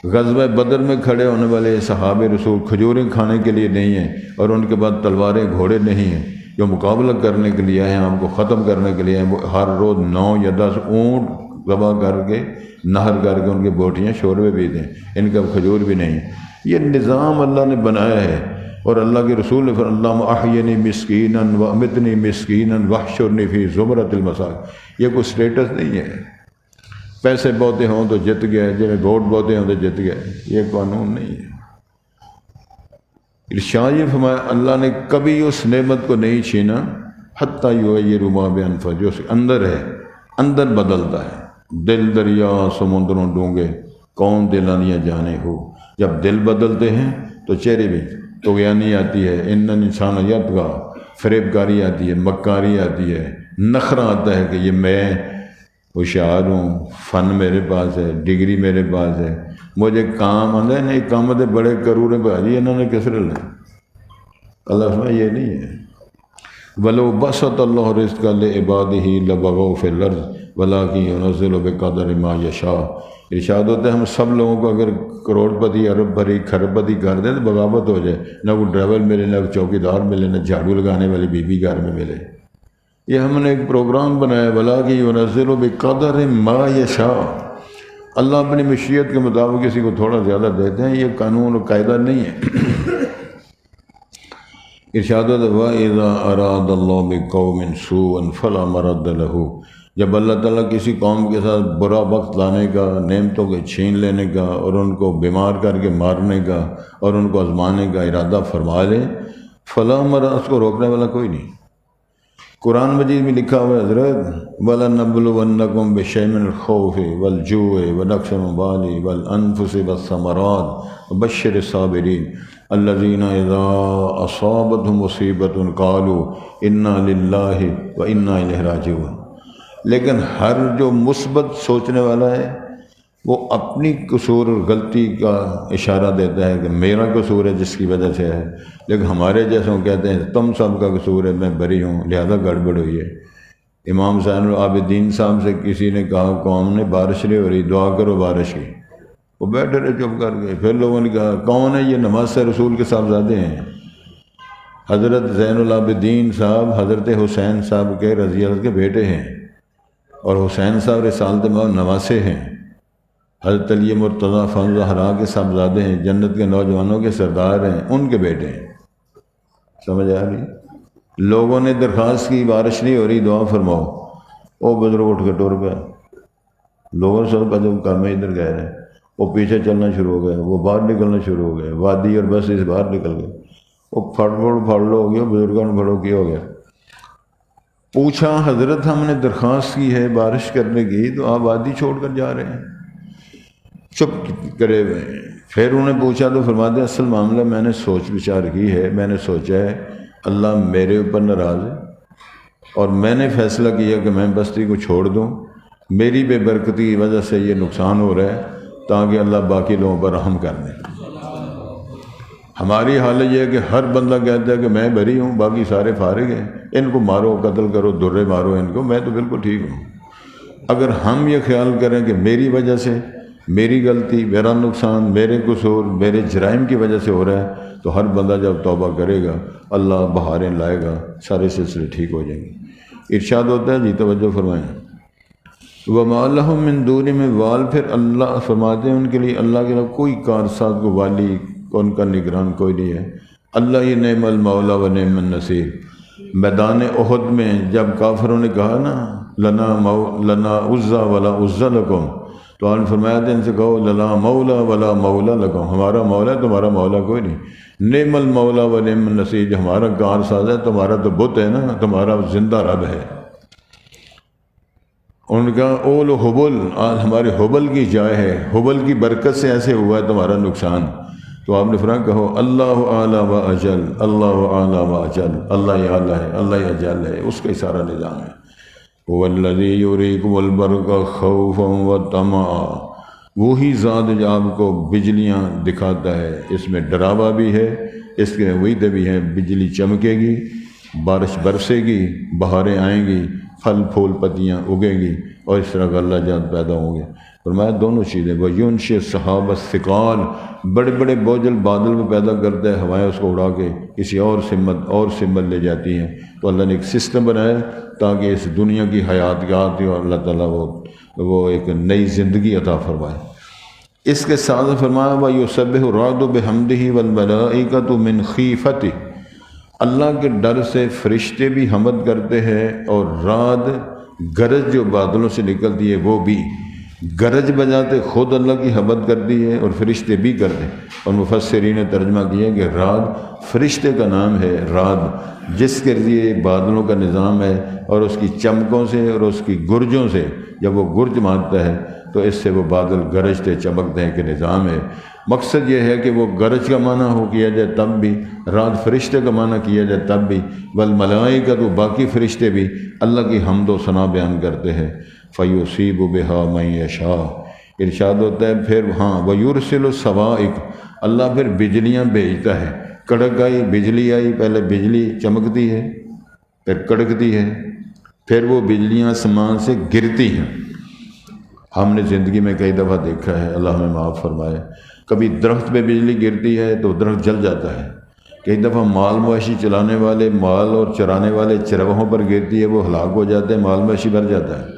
Speaker 1: غزوہ بدر میں کھڑے ہونے والے صحابہ رسول کھجوریں کھانے کے لیے نہیں ہیں اور ان کے بعد تلواریں گھوڑے نہیں ہیں، جو مقابلہ کرنے کے لیے ہیں، آپ کو ختم کرنے کے لیے ہیں۔ وہ ہر روز 9 یا 10 اونٹ ذبح کر کے نہر کر کے ان کی بوٹیاں شوربے بھی دیں، ان کا کھجور بھی نہیں۔ یہ نظام اللہ نے بنایا ہے، اور اللہ کے رسول نے فرمایا اللہم احیینی مسکینا وامیتنی مسکینا واحشرنی فی زمرۃ المساکین۔ یہ کوئی سٹیٹس نہیں ہے، پیسے بہتے ہوں تو جت گئے، جنہیں ووٹ بہتے ہوں تو جت گئے، یہ قانون نہیں ہے۔ ارشاد یہ فرمایا اللہ نے کبھی اس نعمت کو نہیں چھینا حتی یغیروا ما بانفسہم، جو اس کے اندر ہے، اندر بدلتا ہے۔ دل دریا سمندروں ڈونگے، کون دلانیاں جانے ہو۔ جب دل بدلتے ہیں تو چہرے بھی طغیانی آتی ہے، ان انسان یطغی، فریب کاری آتی ہے، مکاری آتی ہے، نخرہ آتا ہے کہ یہ میں ہوشیار ہوں، فن میرے پاس ہے، ڈگری میرے پاس ہے، مجھے کام آتا ہے، نہیں کام دے بڑے کرور ہیں بھاجی، انہوں نے کس لے۔ اللہ فرمایا یہ نہیں ہے۔ وَلَوْ بَسَطَ اللَّهُ رِزْقَ لِعِبَادِهِ لَبَغَوْا فِي الْأَرْضِ وَلَٰكِن يُنَزِّلُ بِقَدْرِ مَا يَشَاءُ۔ ارشاد ہوتا ہے ہم سب لوگوں کو اگر کروڑ پتی، ارب بھری، کھرب پتی کر دیں تو بغاوت ہو جائے، نہ کوئی ڈرائیور ملے، نہ چوکی دار ملے، نہ جھاڑو لگانے والی بیوی گھر میں ملے۔ یہ ہم نے ایک پروگرام بنایا، وَلَٰكِن يُنَزِّلُ بِقَدْرِ مَا يَشَاءُ۔ اللہ اپنی مشیت کے مطابق کسی کو تھوڑا زیادہ دیتے ہیں، یہ قانون و قاعدہ نہیں ہے۔ ارشاد وَإِذَا أَرَادَ اللَّهُ بِقَوْمٍ سُوءًا فَلَا مَرَدَّ لَهُ۔ جب اللہ تعالیٰ کسی قوم کے ساتھ برا وقت لانے کا، نعمتوں کے چھین لینے کا اور ان کو بیمار کر کے مارنے کا اور ان کو آزمانے کا ارادہ فرما لے، فَلَا مَرَدَّ، اس کو روکنے والا کوئی نہیں۔ قرآن مجید میں لکھا ہوا ہے حضرت وَلَنَبْلُوَنَّكُمْ بِشَيْءٍ مِّنَ الْخَوْفِ وَالْجُوعِ وَنَقْصٍ مِّنَ الْأَمْوَالِ وَالْأَنفُسِ وَالثَّمَرَاتِ وَبَشِّرِ الصَّابِرِينَ الَّذِينَ إِذَا أَصَابَتْهُم مُّصِیبَةٌ قَالُوا إِنَّا لِلَّهِ وَإِنَّا إِلَیْهِ رَاجِعُونَ۔ لیکن ہر جو مثبت سوچنے والا ہے وہ اپنی قصور اور غلطی کا اشارہ دیتا ہے کہ میرا قصور ہے جس کی وجہ سے ہے، لیکن ہمارے جیسوں کہتے ہیں تم سب کا قصور ہے، میں بری ہوں لہذا گڑبڑ ہوئی ہے۔ امام زین العابدین صاحب سے کسی نے کہا قوم نے بارش نہیں ہو رہی، دعا کرو بارش کی، وہ بیٹھے رہے چپ کر گئے۔ پھر لوگوں نے کہا کون ہے یہ؟ نواز رسول کے صاحبزادے ہیں، حضرت زین العابدین صاحب حضرت حسین صاحب کے رضی اللہ کے بیٹے ہیں، اور حسین صاحب رسالت مآب نواسے ہیں، حضرت علی مرتضیٰ فضل زہرا کے صاحبزادے ہیں، جنت کے نوجوانوں کے سردار ہیں، ان کے بیٹے ہیں۔ سمجھ آ رہی؟ لوگوں نے درخواست کی بارش نہیں ہو رہی دعا فرماؤ، وہ بزرگ اٹھ کے ٹور پہ، لوگوں نے سب جب کام میں ادھر گئے رہے، وہ پیچھے چلنا شروع ہو گئے، وہ باہر نکلنا شروع ہو گئے، وادی اور بس اس باہر نکل گئے، وہ پھڑ لو ہو گیا، بزرگوں نے پھڑو کیا ہو گیا۔ پوچھا حضرت ہم نے درخواست کی ہے بارش کرنے کی تو آپ وادی چھوڑ کر جا رہے ہیں، چپ کرے ہوئے ہیں۔ پھر انہوں نے پوچھا تو فرماتے اصل معاملہ میں نے سوچ بچار کی ہے، میں نے سوچا ہے اللہ میرے اوپر ناراض ہے اور میں نے فیصلہ کیا کہ میں بستی کو چھوڑ دوں، میری بے برکتی کی وجہ سے یہ نقصان ہو رہا ہے تاکہ اللہ باقی لوگوں پر رحم کر دیں۔ ہماری حالت یہ ہے کہ ہر بندہ کہتا ہے کہ میں بری ہوں، باقی سارے فارغ ہیں، ان کو مارو قتل کرو درے مارو ان کو، میں تو بالکل ٹھیک ہوں۔ اگر ہم یہ خیال کریں کہ میری وجہ سے، میری غلطی، میرا نقصان، میرے قصور، میرے جرائم کی وجہ سے ہو رہا ہے، تو ہر بندہ جب توبہ کرے گا اللہ بہاریں لائے گا، سارے سلسلے ٹھیک ہو جائیں گے۔ ارشاد ہوتا ہے، جی توجہ فرمائیں، وَمَا لَهُم مِّن دُونِ میں وال، پھر اللہ فرماتے ہیں ان کے لیے اللہ کے علاوہ کوئی کارساز کو والی، ان کا نگران کوئی نہیں ہے۔ اللہ یہ نعم المولا و نعم النصیر۔ میدان احد میں جب کافروں نے کہا نا لنا عزا ولا عزا لکم، تو آپ نے فرمایا تھا ان سے کہو لنا مولا ولا مولا لکم، ہمارا مولا ہے تمہارا مولا کوئی نہیں۔ نعم المولا و نعم النصیر، جو ہمارا کارساز ہے تمہارا تو بت ہے نا، تمہارا زندہ رب ہے۔ ان کا اول حبل، آج ہمارے حبل کی جائے ہے، حبل کی برکت سے ایسے ہوا ہے تمہارا نقصان۔ تو آپ نے فرمایا کہو اللہ اعلیٰ و اجل، اللہ اعلیٰ و اجل، اللہ ہی اعلیٰ ہے، اللہ ہی اجل ہے، اس کا ہی سارا نظام ہے۔ والذی یریکم البرق خوفا وطمعا، وہی ذات جو آپ کو بجلیاں دکھاتا ہے، اس میں ڈراوا بھی ہے، اس کے وعدے بھی ہیں، بجلی چمکے گی، بارش برسے گی، بہاریں آئیں گی، پھل پھول پتیاں اگیں گی، اور اس طرح کا اللہ جات پیدا ہوں گے۔ فرمایا دونوں چیزیں، وَيُنشِئُ السَّحَابَ الثِّقَالَ، بڑے بڑے بوجھل بادل وہ پیدا کرتا ہے، ہوائیں اس کو اڑا کے کسی اور سمت لے جاتی ہیں۔ تو اللہ نے ایک سسٹم بنایا تاکہ اس دنیا کی حیاتیات اور اللہ تعالیٰ وہ ایک نئی زندگی عطا فرمائے۔ اس کے ساتھ فرمایا وَيُسَبِّحُ الرَّعْدُ بِحَمْدِهِ وَالْمَلَائِكَةُ مِنْ خِیفَتِهِ، اللہ کے ڈر سے فرشتے بھی حمد کرتے ہیں، اور رعد گرج جو بادلوں سے نکلتی ہے وہ بھی گرج بجاتے خود اللہ کی حمد کرتی ہے اور فرشتے بھی کرتے ہیں۔ اور مفسرین نے ترجمہ کیا کہ رعد فرشتے کا نام ہے، رعد جس کے ذریعے بادلوں کا نظام ہے، اور اس کی چمکوں سے اور اس کی گرجوں سے، جب وہ گرج مارتا ہے تو اس سے وہ بادل گرجتے چمکتے ہیں کہ نظام ہے۔ مقصد یہ ہے کہ وہ گرج کا معنی ہو کیا جائے تب بھی، رعد فرشتے کا معنی کیا جائے تب بھی، والملائکہ تو باقی فرشتے بھی اللہ کی حمد و ثنا بیان کرتے ہیں۔ فَيُصِيبُ بِهَا مَن يَشَاءُ، ارشاد ہوتا ہے پھر ہاں وَيُرْسِلُ الصَّوَاعِقَ، اللہ پھر بجلیاں بھیجتا ہے۔ کڑک آئی، بجلی آئی، پہلے بجلی چمکتی ہے پھر کڑکتی ہے، پھر وہ بجلیاں آسمان سے گرتی ہیں۔ ہم نے زندگی میں کئی دفعہ دیکھا ہے، اللہ ہمیں معاف فرمائے، کبھی درخت پہ بجلی گرتی ہے تو درخت جل جاتا ہے، کئی دفعہ مال مویشی چلانے والے، مال اور چرانے والے چرواہوں پر گرتی ہے، وہ ہلاک ہو جاتے ہیں، مال مویشی بھر جاتا ہے۔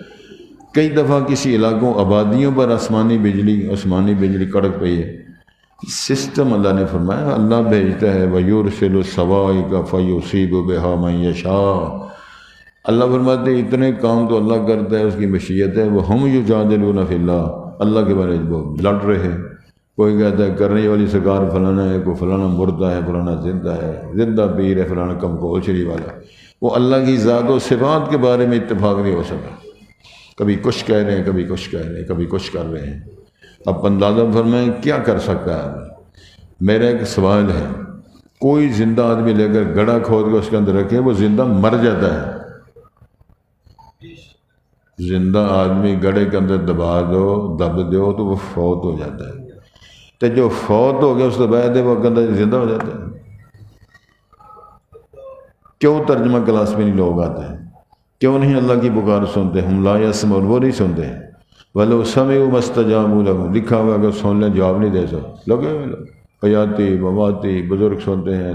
Speaker 1: کئی دفعہ کسی علاقوں آبادیوں پر آسمانی بجلی کڑک پئی ہے۔ سسٹم اللہ نے فرمایا اللہ بھیجتا ہے، وَيُرْسِلُ الصَّوَاعِقَ فَيُصِيبُ بِهَا مَن يَشَاءُ۔ اللہ فرماتے ہیں اتنے کام تو اللہ کرتا ہے، اس کی مشیت ہے۔ وَهُمْ يُجَادِلُونَ فِي اللَّهِ، اللہ کے بارے میں وہ لڑ رہے ہیں، کوئی کہتا ہے کرنے والی سرکار فلانا ہے، کوئی فلانا مردہ ہے، فلانا زندہ ہے، زندہ پیر ہے، فلانا کمکول شری والا۔ وہ اللہ کی ذات و صفات کے بارے میں اتفاق نہیں ہو سکا، کبھی کچھ کہہ رہے ہیں، کبھی کچھ کہہ رہے ہیں، کبھی کچھ کر رہے ہیں۔ اب اندازہ فرمائیں کیا کر سکتا ہے آدمی؟ میرا ایک سوال ہے، کوئی زندہ آدمی لے کر گڑھا کھود کے اس کے اندر رکھے، وہ زندہ مر جاتا ہے، زندہ آدمی گڑھے کے اندر دبا دو تو وہ فوت ہو جاتا ہے، تو جو فوت ہو گیا اس کے بعد وہ اندر زندہ ہو جاتا ہے۔ کیوں ترجمہ کلاس میں نہیں لوگ آتے ہیں؟ کیوں نہیں اللہ کی پکار سنتے؟ ہم لا یسمعون، وہ نہیں سنتے۔ وَلَوْ سَمِعُوا مَا اسْتَجَابُوا لَهُ، لکھا ہوا اگر سن لیں جواب نہیں دے سکتے، لگے ہوئے لوگ حیاتی مواتی بزرگ سنتے ہیں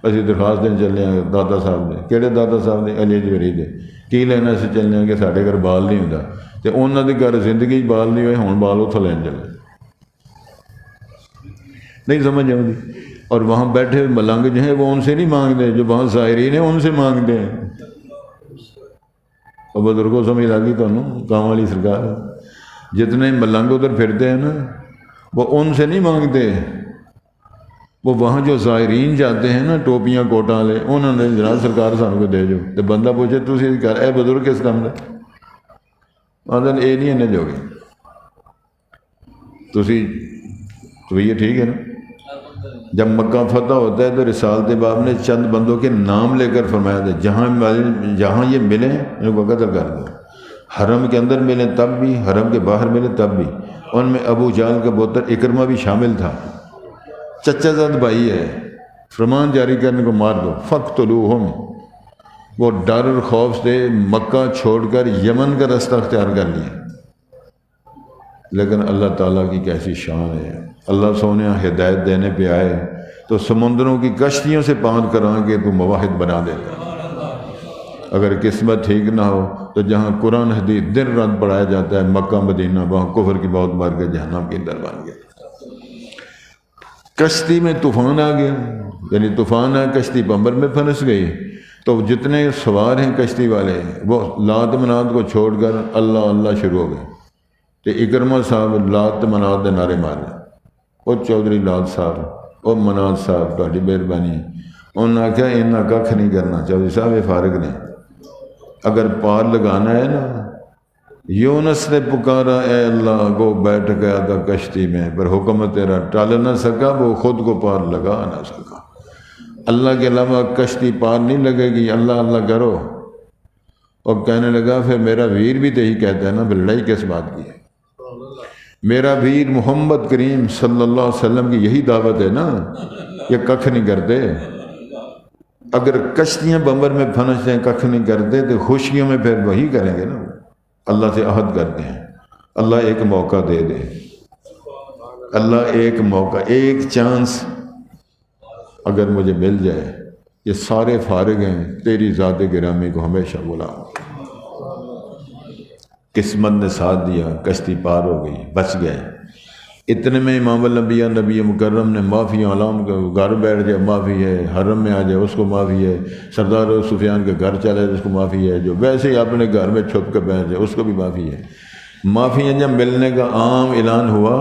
Speaker 1: اسی درخواست دیں چلے ہیں دادا صاحب نے، کہڑے دادا صاحب نے؟ علی جوہری دے، کی لینا سے چلنے ہیں کہ ساڈے گھر بال نہیں ہوندا، تے انہاں دے گھر زندگی بال نہیں ہوئے، ہن بال اتھوں لین چلے، نہیں سمجھ آؤں۔ اور وہاں بیٹھے ہوئے ملنگ جو ہیں وہ ان سے نہیں مانگتے، جو وہاں ظاہرین ہیں ان سے مانگتے ہیں۔ اور بزرگوں سمجھ لگی تمہیں کام والی سرکار، جتنے ملنگ ادھر پھرتے ہیں نا وہ ان سے نہیں مانگتے، وہ وہاں جو ظاہرین جاتے ہیں نا ٹوپیاں کوٹاں والے، انہوں نے جناب سرکار سانوں کو دے جو، تو بندہ پوچھے تسی کر اے بزرگ کس کام دے؟ آدھے اے نہیں انہیں جو گے تسی، تو یہ ٹھیک ہے نا۔ جب مکہ فتح ہوتا ہے تو رسالت باب نے چند بندوں کے نام لے کر فرمایا تھا، جہاں یہ ملیں ان کو قتل کر دو، حرم کے اندر ملیں تب بھی، حرم کے باہر ملیں تب بھی۔ ان میں ابو جہل کا پوتر اکرمہ بھی شامل تھا، چچا زاد بھائی ہے، فرمان جاری کرنے کو مار دو، فقتلوہم۔ وہ ڈر اور خوف سے مکہ چھوڑ کر یمن کا رستہ اختیار کر لیا، لیکن اللہ تعالیٰ کی کیسی شان ہے، اللہ سونے ہدایت دینے پہ آئے تو سمندروں کی کشتیوں سے پار کرا کے تو مواحد بنا دیتا ہے۔ اگر قسمت ٹھیک نہ ہو تو جہاں قرآن حدیث دن رات پڑھایا جاتا ہے مکہ مدینہ، وہاں کفر کی بہت مار کے جہنم کے اندر بن گیا۔ کشتی میں طوفان آ گیا، یعنی طوفان آیا، کشتی بمبر میں پھنس گئی، تو جتنے سوار ہیں کشتی والے وہ لات منات کو چھوڑ کر اللہ اللہ شروع ہو گئے۔ تو اکرمہ صاحب لات منات دے نعرے مارے، وہ چودھری لات صاحب، وہ منات صاحب تہاڈی مہربانی، انہوں نے آخیا انہاں ککھ نہیں کرنا، چودھری صاحب یہ فارغ نے، اگر پار لگانا ہے نا، یونس نے پکارا اے اللہ، وہ بیٹھ گیا تھا کشتی میں پر حکم تیرا ٹال نہ سکا، وہ خود کو پار لگا نہ سکا۔ اللہ کے علاوہ کشتی پار نہیں لگے گی، اللہ اللہ کرو۔ اور کہنے لگا پھر میرا ویر بھی تو یہی کہتا ہے نا، پھر لڑائی کس بات کی ہے؟ میرا ویر محمد کریم صلی اللہ علیہ وسلم کی یہی دعوت ہے نا، یہ ککھ نہیں کرتے۔ اگر کشتیاں بمبر میں پھنستے ہیں ککھ نہیں کرتے تو خوشیوں میں پھر وہی کریں گے نا، اللہ سے عہد کرتے ہیں اللہ ایک موقع دے دے، اللہ ایک موقع، ایک چانس اگر مجھے مل جائے، یہ سارے فارغ ہیں، تیری ذات گرامی کو ہمیشہ بلا۔ قسمت نے ساتھ دیا، کشتی پار ہو گئی، بچ گئے۔ اتنے میں امام الانبیاء نبی مکرم نے معافی علام کا گھر بیٹھ جائے معافی ہے، حرم میں آ جائے اس کو معافی ہے، سردار سفیان کے گھر چلے اس کو معافی ہے، جو ویسے ہی اپنے گھر میں چھپ کے بیٹھ جائے اس کو بھی معافی ہے۔ معافی جب ملنے کا عام اعلان ہوا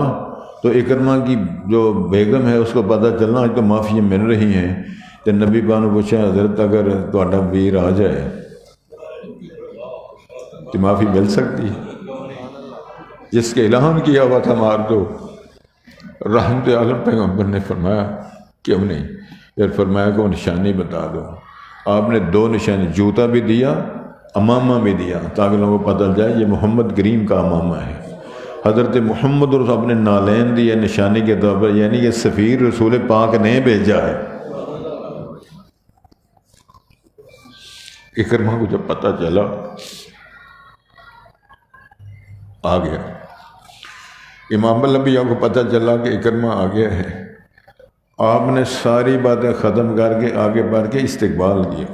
Speaker 1: تو اکرمہ کی جو بیگم ہے اس کو پتہ چلنا آج تو معافیاں مل رہی ہیں، تو نبی پاک نے پوچھا حضرت اگر تہاڈا ویر آ جائے تو معافی مل سکتی ہے؟ جس کے اعلان کیا ہوا تھا مار دو، رحمت عالم پیغمبر نے فرمایا کیوں نہیں، پھر فرمایا کہ وہ نشانی بتا دو۔ آپ نے دو نشانی، جوتا بھی دیا، امامہ بھی دیا، تاکہ لوگوں کو پتہ جائے یہ محمد کریم کا امامہ ہے۔ حضرت محمد اور اپنے نالین دیے نشانی کے طور پر، یعنی یہ سفیر رسول پاک نے بھیجا ہے۔ اکرمہ کو جب پتہ چلا آ گیا، امام الانبیاء کو پتہ چلا کہ اکرمہ آ گیا ہے، آپ نے ساری باتیں ختم کر کے آگے بڑھ کے استقبال کیا۔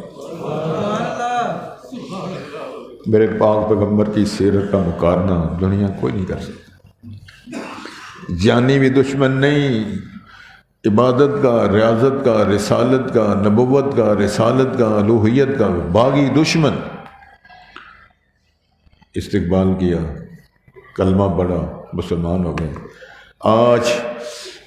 Speaker 1: میرے پاک پیغمبر کی سیرت کا مقارنہ دنیا کوئی نہیں کر سکتا۔ جانی بھی دشمن نہیں، عبادت کا، ریاضت کا، رسالت کا، نبوت کا، رسالت کا، الوہیت کا باغی دشمن۔ استقبال کیا، کلمہ پڑھا، مسلمان ہو گئے۔ آج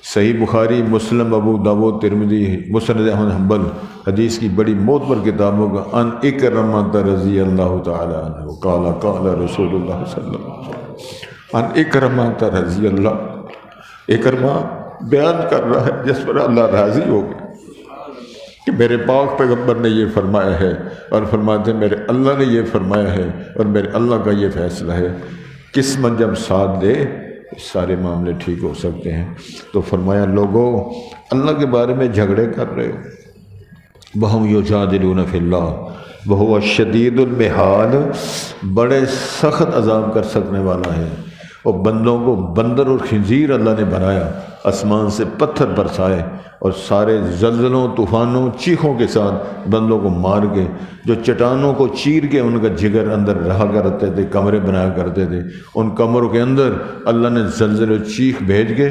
Speaker 1: صحیح بخاری، مسلم، ابو داؤد، ترمذی، مسند احمد حنبل حدیث کی بڑی معتبر کتابوں کا ان اکرمہ رضی اللہ تعالی عنہ قال قال رسول اللہ صلی اللہ علیہ وسلم، ان اکرمہ رضی اللہ، اکرمہ بیان کر رہا ہے جس پر اللہ راضی ہو گیا۔
Speaker 2: کہ میرے پاک پیغمبر نے یہ فرمایا ہے، اور فرماتے ہیں میرے اللہ نے یہ فرمایا ہے اور میرے اللہ کا یہ فیصلہ ہے۔ قسمت جب ساتھ دے سارے معاملے ٹھیک ہو سکتے ہیں۔ تو فرمایا لوگوں اللہ کے بارے میں جھگڑے کر رہے ہو، وَهُمْ يُجَادِلُونَ فِي اللَّهِ وَهُوَ الشَّدِيدُ الْمِحَالِ، بڑے سخت عذاب کر سکنے والا ہے۔ اور بندوں کو بندر اور خنزیر اللہ نے بنایا، آسمان سے پتھر برسائے اور سارے زلزلوں طوفانوں چیخوں کے ساتھ بندوں کو مار کے، جو چٹانوں کو چیر کے ان کا جگر اندر رہا کرتے تھے، کمرے بنایا کرتے تھے، ان کمروں کے اندر اللہ نے زلزل و چیخ بھیج کے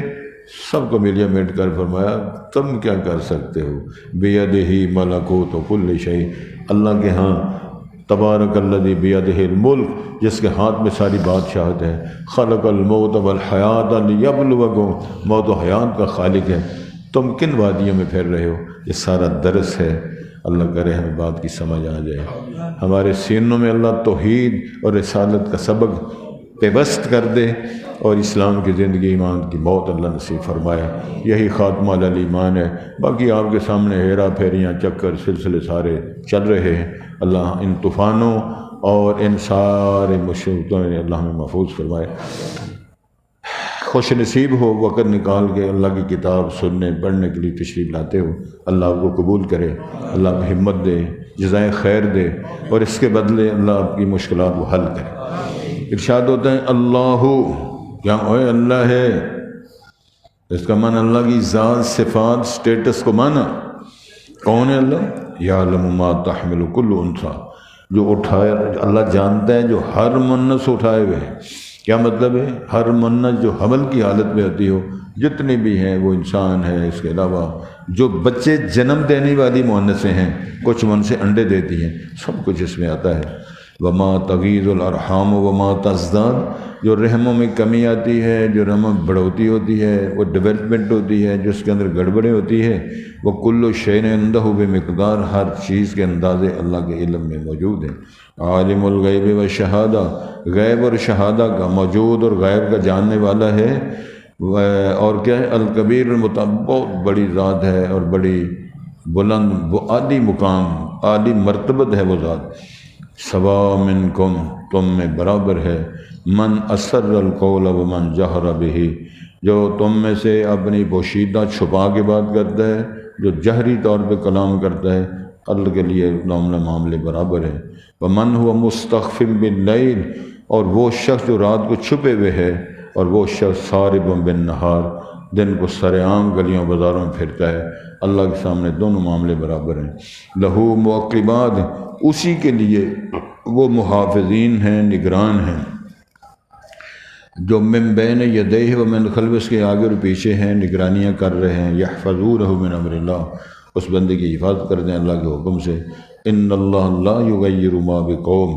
Speaker 2: سب کو ملیا میٹ کر فرمایا تم کیا کر سکتے ہو، بیدہ ملکوت کل شیء، اللہ کے ہاں تبارک الذی بیدہ الملک، جس کے ہاتھ میں ساری بادشاہت ہے، خلق الموت والحیات لیبلوکم، موت و حیات کا خالق ہے، تم کن وادیوں میں پھر رہے ہو؟ یہ سارا درس ہے۔ اللہ کرے ہمیں بات کی سمجھ آ جائے، ہمارے سینوں میں اللہ توحید اور رسالت کا سبق پیوست کر دے، اور اسلام کی زندگی ایمان کی موت اللہ نصیب فرمایا۔ یہی خاتمہ علی ایمان ہے۔ باقی آپ کے سامنے ہیرا پھیریاں چکر سلسلے سارے چل رہے ہیں۔ اللہ ان طوفانوں اور ان سارے مصیبتوں میں اللہ ہمیں محفوظ فرمائے۔ خوش نصیب ہو وقت نکال کے اللہ کی کتاب سننے پڑھنے کے لیے تشریف لاتے ہو، اللہ آپ کو قبول کرے، اللہ آپ کو ہمت دے، جزائے خیر دے، اور اس کے بدلے اللہ آپ کی مشکلات کو حل کرے۔ ارشاد ہوتا ہے اللہ، کیا اوے اللہ ہے، اس کا معنی اللہ کی ذات صفات سٹیٹس کو مانا۔ کون ہے اللہ؟ یعلم ما تحمل کل انثی، جو اٹھائے اللہ جانتا ہے جو ہر منت اٹھائے ہوئے ہیں۔ کیا مطلب ہے؟ ہر منت جو حمل کی حالت میں ہوتی ہو، جتنی بھی ہیں وہ انسان ہے، اس کے علاوہ جو بچے جنم دینے والی مؤنثیں ہیں، کچھ من سے انڈے دیتی ہیں، سب کچھ اس میں آتا ہے۔ وما تغیض الارحام وما تزداد، جو رحموں میں کمی آتی ہے، جو رحم بڑھوتی ہوتی ہے، وہ ڈیولپمنٹ ہوتی ہے، جس کے اندر گڑبڑیں ہوتی ہے، وہ کل شیء عندہ بمقدار، ہر چیز کے اندازے اللہ کے علم میں موجود ہے۔ عالم الغیب و شہادہ، غیب اور شہادہ کا، موجود اور غیب کا جاننے والا ہے۔ اور کیا ہے؟ الکبیر المتعال، بہت بڑی ذات ہے اور بڑی بلند، وہ عالی مقام، عالی مرتبت ہے وہ ذات۔ سوا منکم، تم میں برابر ہے، من اسر القول ومن جہر بہ، جو تم میں سے اپنی پوشیدہ چھپا کے بات کرتا ہے، جو جہری طور پہ کلام کرتا ہے، اللہ کے لیے معاملے برابر ہے۔ ومن هو مستخف باللیل، اور وہ شخص جو رات کو چھپے ہوئے ہے، اور وہ شخص صارب بالنہار، دن کو سرعام گلیوں بازاروں میں پھرتا ہے۔ اللہ کے سامنے دونوں معاملے برابر ہیں۔ لہو معقبات، اسی کے لیے وہ محافظین ہیں، نگران ہیں، جو من بین یدیہ و من خلفہ، اس کے آگے اور پیچھے ہیں، نگرانیاں کر رہے ہیں۔ یحفظونہ من امر اللہ، اس بندے کی حفاظت کرتے ہیں اللہ کے حکم سے۔ ان اللہ لا یغیر ما بقوم،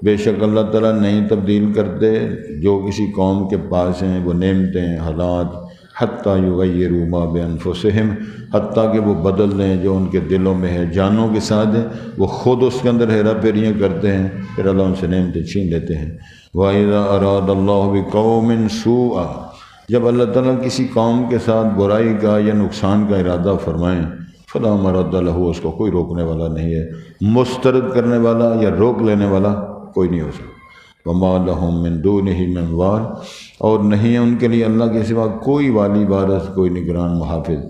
Speaker 2: بے شک اللہ تعالیٰ نہیں تبدیل کرتے جو کسی قوم کے پاس ہیں وہ نعمتیں، حالات، حتیٰ یغیروا ما بانفسہم، حتیٰ کہ وہ بدل دیں جو ان کے دلوں میں ہے، جانوں کے ساتھ ہے، وہ خود اس کے اندر ہیرا پھیریاں کرتے ہیں، پھر اللہ ان سے نعمتیں چھین لیتے ہیں۔ وَإِذَا أَرَادَ اللَّهُ بِقَوْمٍ سُوءًا، جب اللہ تعالیٰ کسی قوم کے ساتھ برائی کا یا نقصان کا ارادہ فرمائیں، فَلَا مَرَدَّ لَهُ، اس کو کوئی روکنے والا نہیں ہے، مسترد کرنے والا یا روک لینے والا کوئی نہیں ہو سکتا۔ وَمَا لَهُم مِّن دُونِهِ مِّن وَالٍ، اور نہیں ہے ان کے لیے اللہ کے سوا کوئی والی وارث، کوئی نگران محافظ۔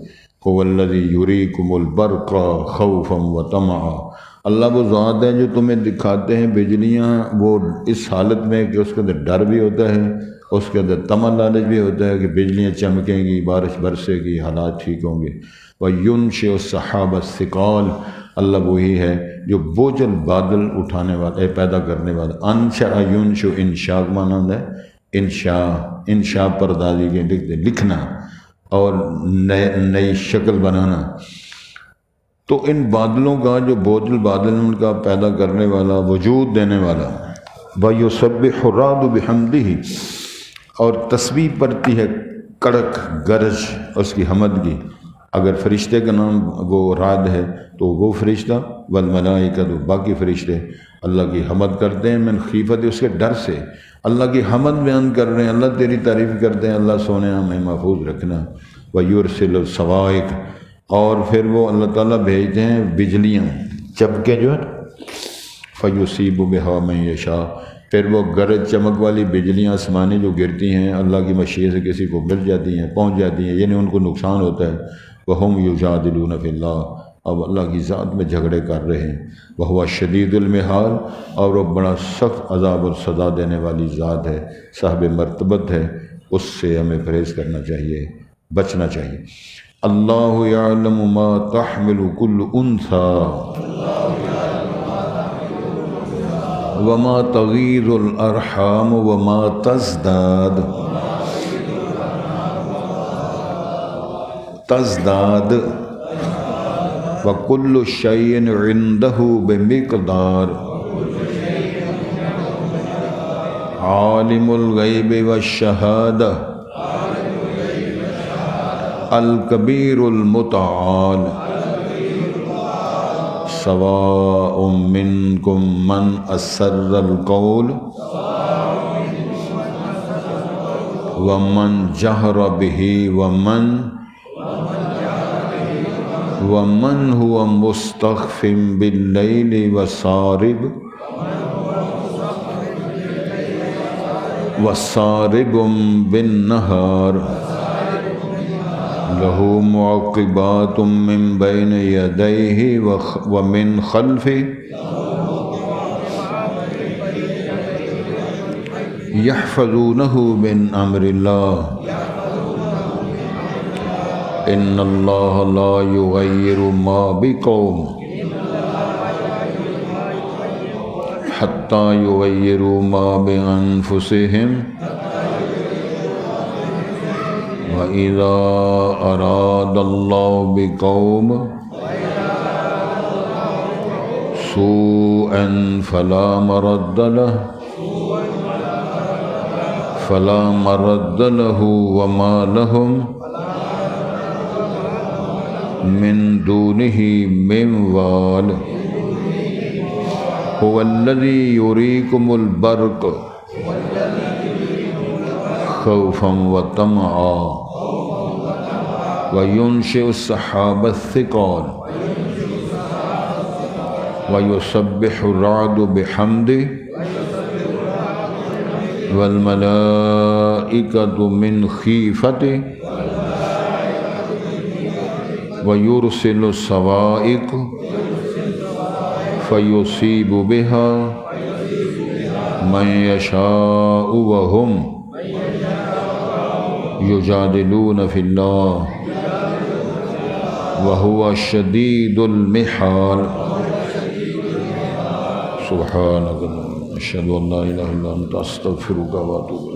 Speaker 2: هُوَ الَّذِي يُرِيكُمُ الْبَرْقَ خَوْفًا وَطَمَعًا، اللہ وہ ذات ہے جو تمہیں دکھاتے ہیں بجلیاں، وہ اس حالت میں کہ اس کے اندر ڈر بھی ہوتا ہے، اس کے اندر طمع لالچ بھی ہوتا ہے کہ بجلیاں چمکیں گی، بارش برسے گی، حالات ٹھیک ہوں گے۔ وَيُنشِئُ السَّحَابَ الثِّقَالَ، اللہ وہی ہے جو بوجھل بادل اٹھانے والا، پیدا کرنے والا۔ انشاء ینشئ، انشاء کا معنی ہوتا ہے انشاء پردازی کے لکھنا اور نئی شکل بنانا۔ تو ان بادلوں کا جو بوجھل بادل ان کا پیدا کرنے والا، وجود دینے والا۔ وَيُسَبِّحُ الرَّعْدُ بِحَمْدِهِ، اور تسبیح پڑھتی ہے کڑک گرج اس کی حمد کی۔ اگر فرشتے کا نام وہ رعد ہے تو وہ فرشتہ، والملائکۃ، باقی فرشتے اللہ کی حمد کرتے ہیں، من خیفت، اس کے ڈر سے اللہ کی حمد بیان کر رہے ہیں، اللہ تیری تعریف کرتے ہیں، اللہ سونے ہمیں محفوظ رکھنا۔ وَيُرْسِلُ الصَّوَاعِقَ، اور پھر وہ اللہ تعالیٰ بھیجتے ہیں بجلیاں چمکیں جو ہے فیصیب بہا من یشاء، پھر وہ گرج چمک والی بجلیاں آسمانی جو گرتی ہیں اللہ کی مشیت سے کسی کو مل جاتی ہیں، پہنچ جاتی ہیں، یعنی ان کو نقصان ہوتا ہے۔ وَهُمْ يُجَادِلُونَ فِي اللَّهِ، اب اللہ کی ذات میں جھگڑے کر رہے ہیں۔ وَهُوَ الشَّدِيدُ الْمِحَالِ، اور وہ بڑا سخت عذاب اور سزا دینے والی ذات ہے، صاحب مرتبت ہے، اس سے ہمیں پرہیز کرنا چاہیے، بچنا چاہیے۔ اللہ یعلم ما تحمل کل انثی وما تغیض الارحام وما تزداد وکل شیء عنده بمقدار عالم الغیب والشہادہ الکبیر المتعال سواء منکم من اسر القول ومن جہر به ومن هو مستخف باللیل وسارب بالنہار لہ معقبات من بین یدیہ ومن خلفہ یحفظونہ من امر اللہ ان اللہ لا یغیر ما بقوم حتی یغیروا ما بانفسہم وَإِذَا أَرَادَ اللَّهُ بِقَوْمٍ سُوءًا فَلَا مَرَدَّ لَهُ وَمَا لَهُم مِّن دُونِهِ مِن وَالٍ هُوَ الَّذِي يُرِيكُمُ الْبَرْقَ خوفا وطمعا وينشئ السحاب الثقال ويسبح الرعد بحمده والملائكة من خيفته ويرسل الصواعق فيصيب بها من يشاء وهم یجادلون فی اللہ وہو شدید المحال سبحانک اشہد ان لا الہ الا انت استغفرک واتوب الیک۔